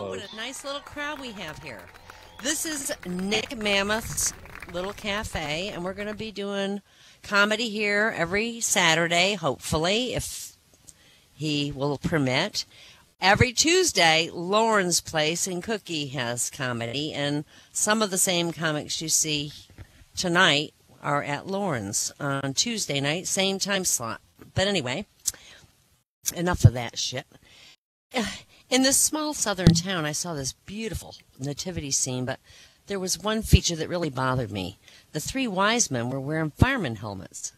Oh, what a nice little crowd we have here. This is Nick Mammoth's little cafe, and we're going to be doing comedy here every Saturday, hopefully, if he will permit. Every Tuesday, Lauren's Place in Cookie has comedy, and some of the same comics you see tonight are at Lauren's on Tuesday night, same time slot. But anyway, enough of that shit. In this small southern town, I saw this beautiful nativity scene, but there was one feature that really bothered me. The three wise men were wearing fireman helmets.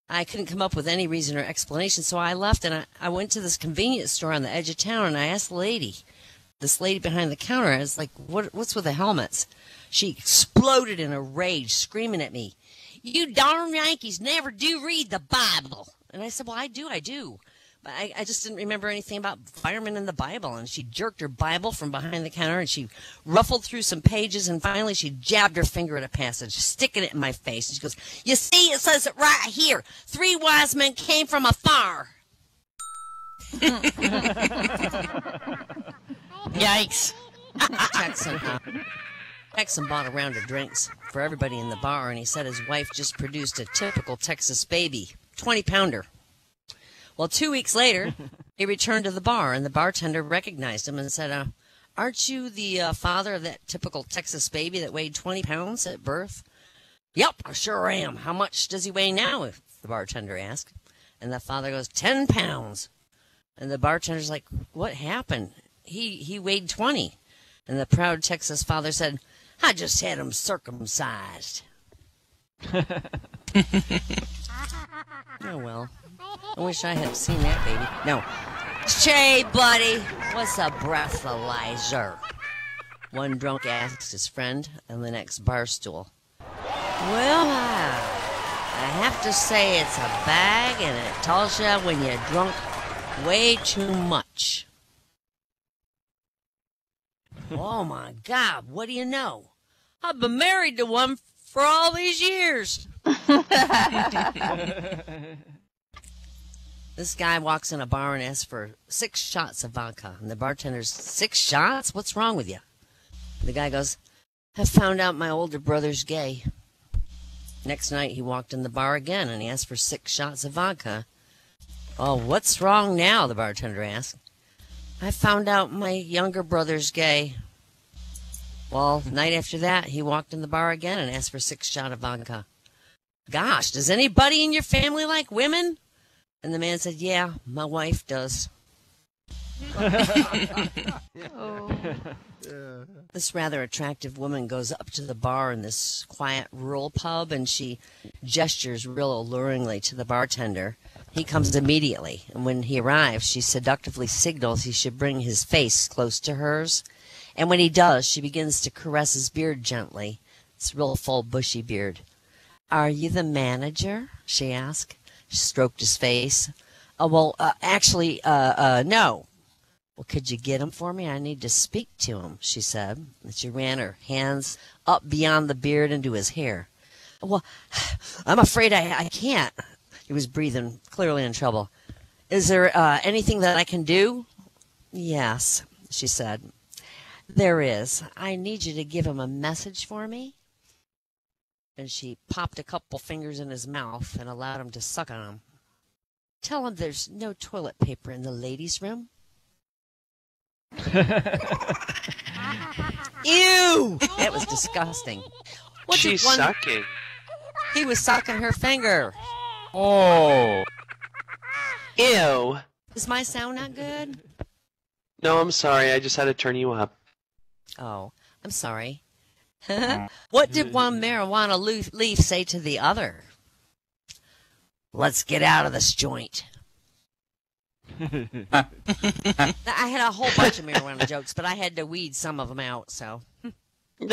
I couldn't come up with any reason or explanation, so I left and I went to this convenience store on the edge of town, and I asked this lady behind the counter, I was like, what's with the helmets? She exploded in a rage, screaming at me, "You darn Yankees never do read the Bible." And I said, well, I do. But I just didn't remember anything about firemen in the Bible. And she jerked her Bible from behind the counter, and she ruffled through some pages, and finally she jabbed her finger at a passage, sticking it in my face. And she goes, "You see, it says it right here. 3 wise men came from afar." Yikes. Jackson bought a round of drinks for everybody in the bar, and he said his wife just produced a typical Texas baby, 20-pounder. Well, 2 weeks later, he returned to the bar, and the bartender recognized him and said, "Aren't you the father of that typical Texas baby that weighed 20 pounds at birth?" "Yep, I sure am. How much does he weigh now?" the bartender asked. And the father goes, 10 pounds. And the bartender's like, "What happened? He weighed 20. And the proud Texas father said, "I just had him circumcised." Oh, well. I wish I had seen that baby. No. "Hey, buddy, what's a breathalyzer?" one drunk asked his friend on the next bar stool. "Well, I have to say it's a bag, and it tells you when you're drunk way too much." "Oh, my God, what do you know? I've been married to one for all these years." This guy walks in a bar and asks for 6 shots of vodka. And the bartender's, 6 shots? What's wrong with you? The guy goes, "I found out my older brother's gay." Next night, he walked in the bar again and he asked for 6 shots of vodka. "Oh, what's wrong now?" the bartender asked. "I found out my younger brother's gay." Well, night after that, he walked in the bar again and asked for 6 shots of vodka. "Gosh, does anybody in your family like women?" And the man said, "Yeah, my wife does." This rather attractive woman goes up to the bar in this quiet rural pub, and she gestures real alluringly to the bartender. He comes immediately, and when he arrives, she seductively signals he should bring his face close to hers. And when he does, she begins to caress his beard gently. It's real full, bushy beard. "Are you the manager?" she asked. She stroked his face. Actually, no." "Well, could you get him for me? I need to speak to him," she said. And she ran her hands up beyond the beard into his hair. "Well, I'm afraid I can't." He was breathing, clearly in trouble. "Is there anything that I can do?" "Yes," she said. "There is. I need you to give him a message for me." And she popped a couple fingers in his mouth and allowed him to suck on them. "Tell him there's no toilet paper in the ladies' room." Ew! That was disgusting. She's sucking. He was sucking her finger. Oh. Ew. Is my sound not good? No, I'm sorry. I just had to turn you up. Oh, I'm sorry. What did one marijuana leaf say to the other? "Let's get out of this joint." I had a whole bunch of marijuana jokes, but I had to weed some of them out, so. You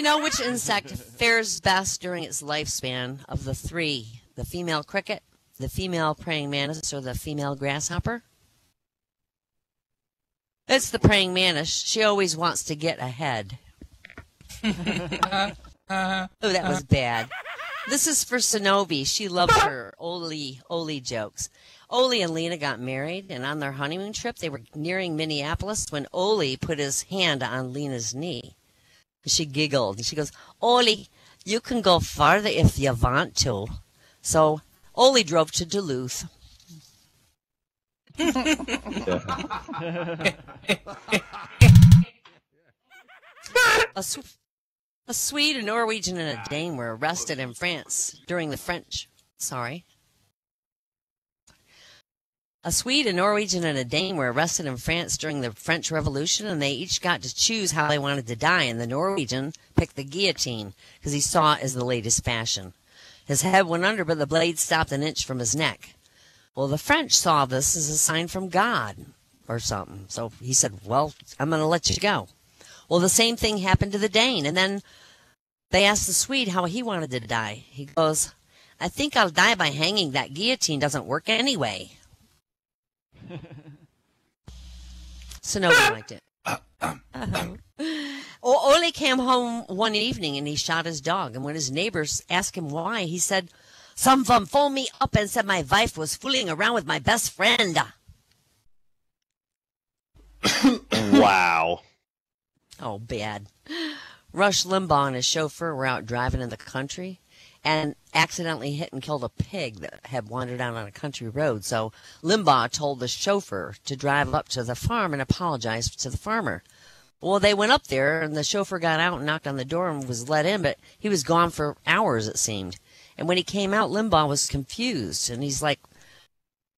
know which insect fares best during its lifespan of the 3? The female cricket, the female praying mantis, or the female grasshopper? It's the praying mantis. She always wants to get ahead. Oh, that was bad. This is for Sonobi. She loves her Oli jokes. Oli and Lena got married, and on their honeymoon trip, they were nearing Minneapolis when Oli put his hand on Lena's knee. She giggled, and she goes, Oli, you can go farther if you want to. So Oli drove to Duluth. A Swede, a Norwegian, and a Dane were arrested in France during the French. A Swede, a Norwegian, and a Dane were arrested in France during the French Revolution, and they each got to choose how they wanted to die. And the Norwegian picked the guillotine because he saw it as the latest fashion. His head went under, but the blade stopped an inch from his neck. Well, the French saw this as a sign from God or something. So he said, well, I'm going to let you go. Well, the same thing happened to the Dane. And then they asked the Swede how he wanted to die. He goes, I think I'll die by hanging. That guillotine doesn't work anyway. So nobody liked it. Ole came home one evening and he shot his dog. And when his neighbors asked him why, he said, some of them phoned me up and said my wife was fooling around with my best friend. Wow. Oh, bad. Rush Limbaugh and his chauffeur were out driving in the country and accidentally hit and killed a pig that had wandered out on a country road. So Limbaugh told the chauffeur to drive up to the farm and apologize to the farmer. Well, they went up there, and the chauffeur got out and knocked on the door and was let in, but he was gone for hours, it seemed. And when he came out, Limbaugh was confused, and he's like,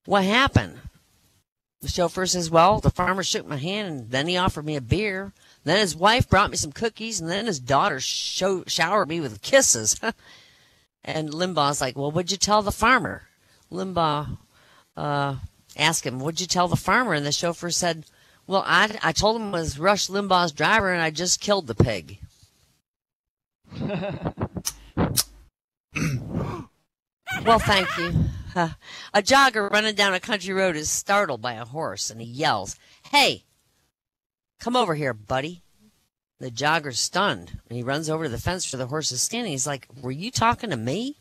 what happened? The chauffeur says, well, the farmer shook my hand, and then he offered me a beer. Then his wife brought me some cookies, and then his daughter showered me with kisses. And Limbaugh's like, well, what'd you tell the farmer? Limbaugh asked him, what'd you tell the farmer? And the chauffeur said, well, I told him it was Rush Limbaugh's driver, and I just killed the pig. Well, thank you. A jogger running down a country road is startled by a horse, and he yells, hey, come over here, buddy. The jogger's stunned, and he runs over to the fence where the horse is standing. He's like, were you talking to me?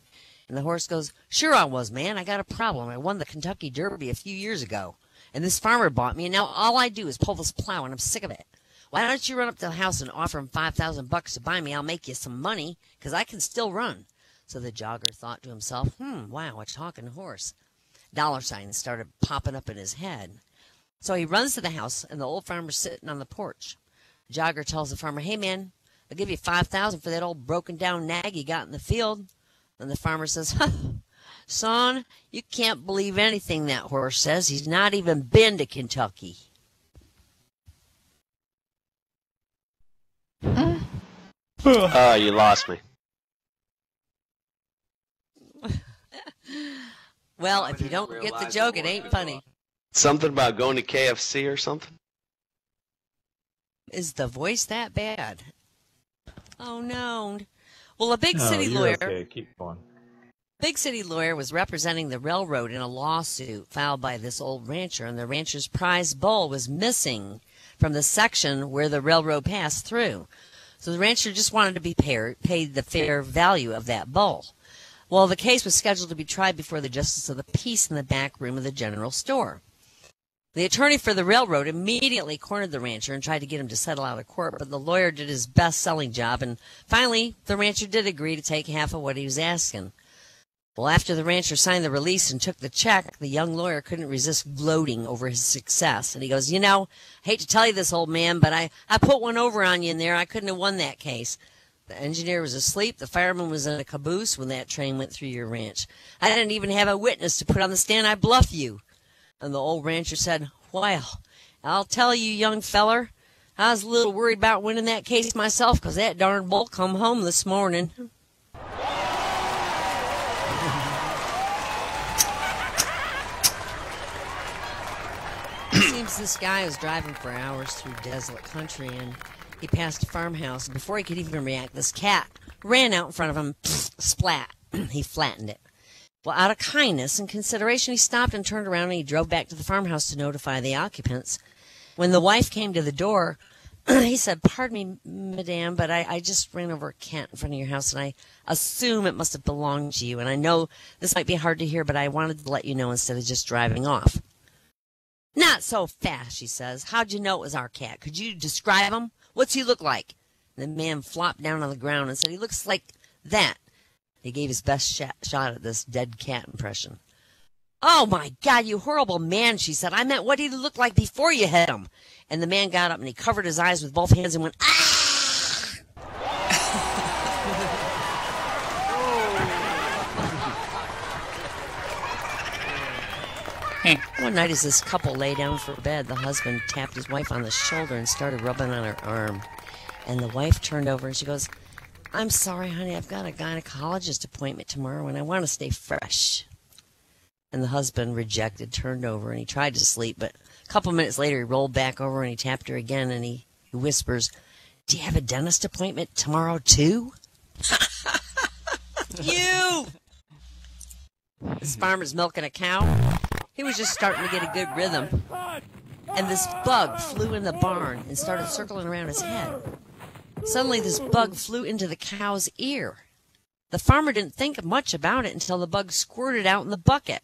And the horse goes, sure I was, man. I got a problem. I won the Kentucky Derby a few years ago, and this farmer bought me, and now all I do is pull this plow, and I'm sick of it. Why don't you run up to the house and offer him $5,000 to buy me? I'll make you some money, because I can still run. So the jogger thought to himself, wow, a talking horse. Dollar signs started popping up in his head. So he runs to the house, and the old farmer's sitting on the porch. The jogger tells the farmer, hey, man, I'll give you $5,000 for that old broken-down nag you got in the field. And the farmer says, son, you can't believe anything that horse says. He's not even been to Kentucky. Oh, you lost me. Well, if you don't get the joke, it ain't funny. Something about going to KFC or something? Is the voice that bad? Oh, no. Well, a big city lawyer... Okay. Keep going. Big city lawyer was representing the railroad in a lawsuit filed by this old rancher, and the rancher's prize bull was missing from the section where the railroad passed through. So the rancher just wanted to be paid the fair value of that bull. Well, the case was scheduled to be tried before the Justice of the Peace in the back room of the general store. The attorney for the railroad immediately cornered the rancher and tried to get him to settle out of court, but the lawyer did his best selling job, and finally the rancher did agree to take half of what he was asking. Well, after the rancher signed the release and took the check, the young lawyer couldn't resist gloating over his success. And he goes, you know, I hate to tell you this, old man, but I put one over on you in there. I couldn't have won that case. The engineer was asleep. The fireman was in a caboose when that train went through your ranch. I didn't even have a witness to put on the stand. I bluff you. And the old rancher said, well, I'll tell you, young feller, I was a little worried about winning that case myself because that darn bull come home this morning. It seems this guy was driving for hours through desolate country, and he passed a farmhouse, and before he could even react, this cat ran out in front of him, splat. He flattened it. Well, out of kindness and consideration, he stopped and turned around, and he drove back to the farmhouse to notify the occupants. When the wife came to the door, he said, "Pardon me, madame, but I just ran over a cat in front of your house, and I assume it must have belonged to you. And I know this might be hard to hear, but I wanted to let you know instead of just driving off." "Not so fast," she says. "How'd you know it was our cat? Could you describe him? What's he look like?" And the man flopped down on the ground and said, "He looks like that." He gave his best shot at this dead cat impression. "Oh, my God, you horrible man," she said. "I meant what he looked like before you hit him." And the man got up and he covered his eyes with both hands and went, "Ah!" One night as this couple lay down for bed, the husband tapped his wife on the shoulder and started rubbing on her arm. And the wife turned over and she goes, "I'm sorry, honey, I've got a gynecologist appointment tomorrow and I want to stay fresh." And the husband rejected, turned over, and he tried to sleep, but a couple minutes later he rolled back over and he tapped her again and he whispers, "Do you have a dentist appointment tomorrow too?" You! This farmer's milking a cow. He was just starting to get a good rhythm. And this bug flew in the barn and started circling around his head. Suddenly this bug flew into the cow's ear. The farmer didn't think much about it until the bug squirted out in the bucket.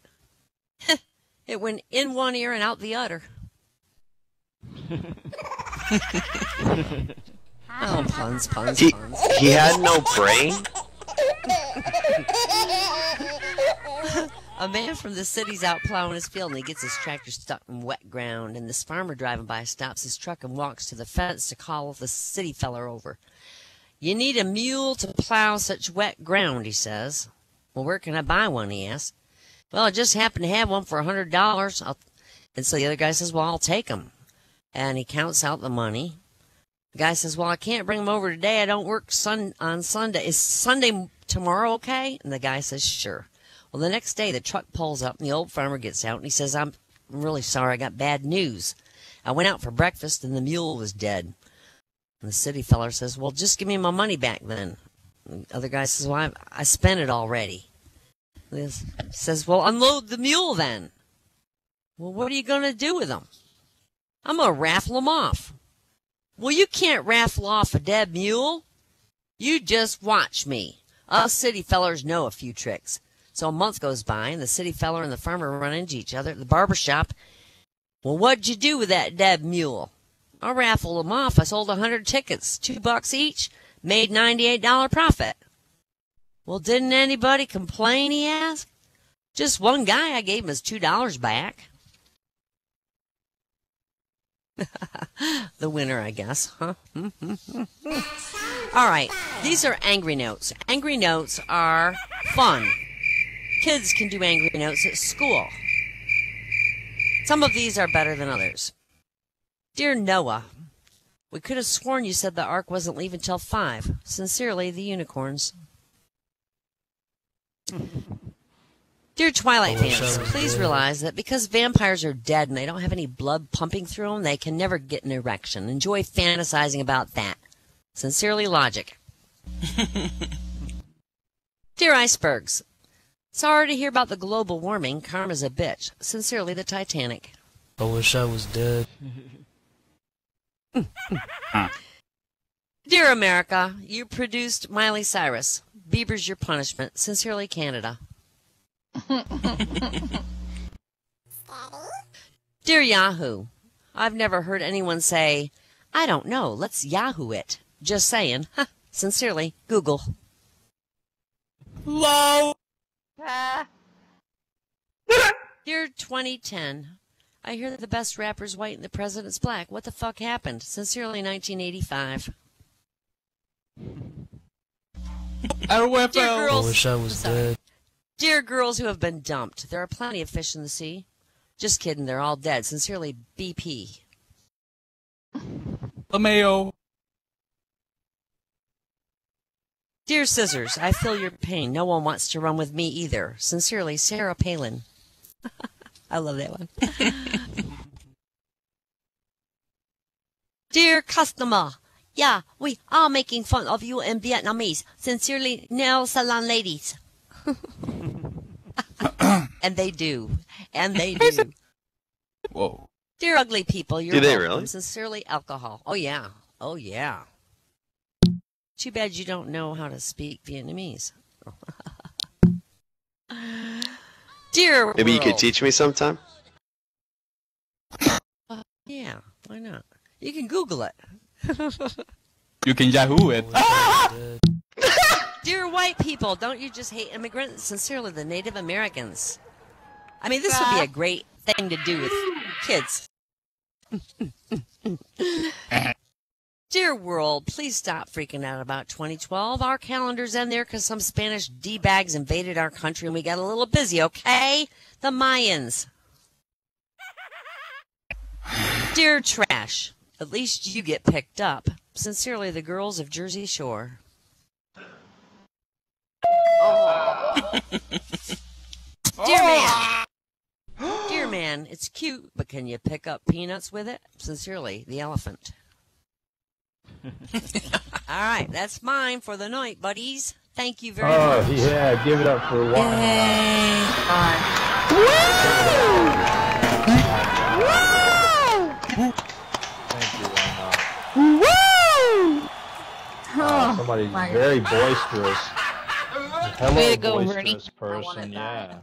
It went in one ear and out the other. Oh, puns. He had no brain? A man from the city's out plowing his field and he gets his tractor stuck in wet ground, and this farmer driving by stops his truck and walks to the fence to call the city feller over. "You need a mule to plow such wet ground," he says. "Well, where can I buy one?" he asks. "Well, I just happen to have one for $100. And so the other guy says, "Well, I'll take him." And he counts out the money. The guy says, "Well, I can't bring him over today. I don't work on Sunday. Is Sunday tomorrow okay?" And the guy says, "Sure." Well, the next day the truck pulls up and the old farmer gets out and he says, I'm really sorry, I got bad news. I went out for breakfast and the mule was dead." And the city feller says, "Well, just give me my money back then." And the other guy says, "Well, I spent it already." This says, "Well, unload the mule then." "Well, what are you going to do with him?" "I'm going to raffle him off." "Well, you can't raffle off a dead mule. You just watch me. Us city fellers know a few tricks." So a month goes by, and the city feller and the farmer run into each other at the barber shop. "Well, what'd you do with that dead mule?" "I raffled him off. I sold 100 tickets, $2 each, made $98 profit." "Well, didn't anybody complain?" he asked. "Just one guy. I gave him his $2 back." The winner, I guess, huh? All right, these are angry notes. Angry notes are fun. Kids can do angry notes at school. Some of these are better than others. "Dear Noah, we could have sworn you said the ark wasn't leaving till 5. Sincerely, the unicorns." "Dear Twilight fans, please realize that because vampires are dead and they don't have any blood pumping through them, they can never get an erection. Enjoy fantasizing about that. Sincerely, Logic." "Dear Icebergs, sorry to hear about the global warming. Karma's a bitch. Sincerely, the Titanic." I wish I was dead. "Dear America, you produced Miley Cyrus. Bieber's your punishment. Sincerely, Canada." "Dear Yahoo, I've never heard anyone say, 'I don't know, let's Yahoo it.' Just saying. Sincerely, Google." LOL. "Dear 2010, I hear that the best rapper's white and the president's black. What the fuck happened? Sincerely, 1985. Dear girls, I wish I was dead. Dear girls who have been dumped, there are plenty of fish in the sea. Just kidding, they're all dead. Sincerely, BP. LaMayo. Dear Scissors, I feel your pain. No one wants to run with me either. Sincerely, Sarah Palin. I love that one. Dear customer, yeah, we are making fun of you in Vietnamese. Sincerely, nail salon ladies. And they do. And they do. Whoa. Dear ugly people, you're Do they welcome. really? Sincerely, alcohol. Oh, yeah. Oh, yeah. Too bad you don't know how to speak Vietnamese. Dear Maybe you could world. teach me sometime? Yeah, why not? You can Google it. You can Yahoo it. Dear white people, don't you just hate immigrants? Sincerely, the Native Americans. I mean, this would be a great thing to do with kids. Dear world, please stop freaking out about 2012. Our calendar's in there because some Spanish D-bags invaded our country and we got a little busy, okay? The Mayans. Dear trash, at least you get picked up. Sincerely, the girls of Jersey Shore. Dear man. Dear man, it's cute, but can you pick up peanuts with it? Sincerely, the elephant. All right, that's mine for the night, buddies. Thank you very much. Oh, yeah, give it up for one. Thank you, Wynot. Somebody's very boisterous. Hello, Way to go, boisterous Bernie. person, yeah.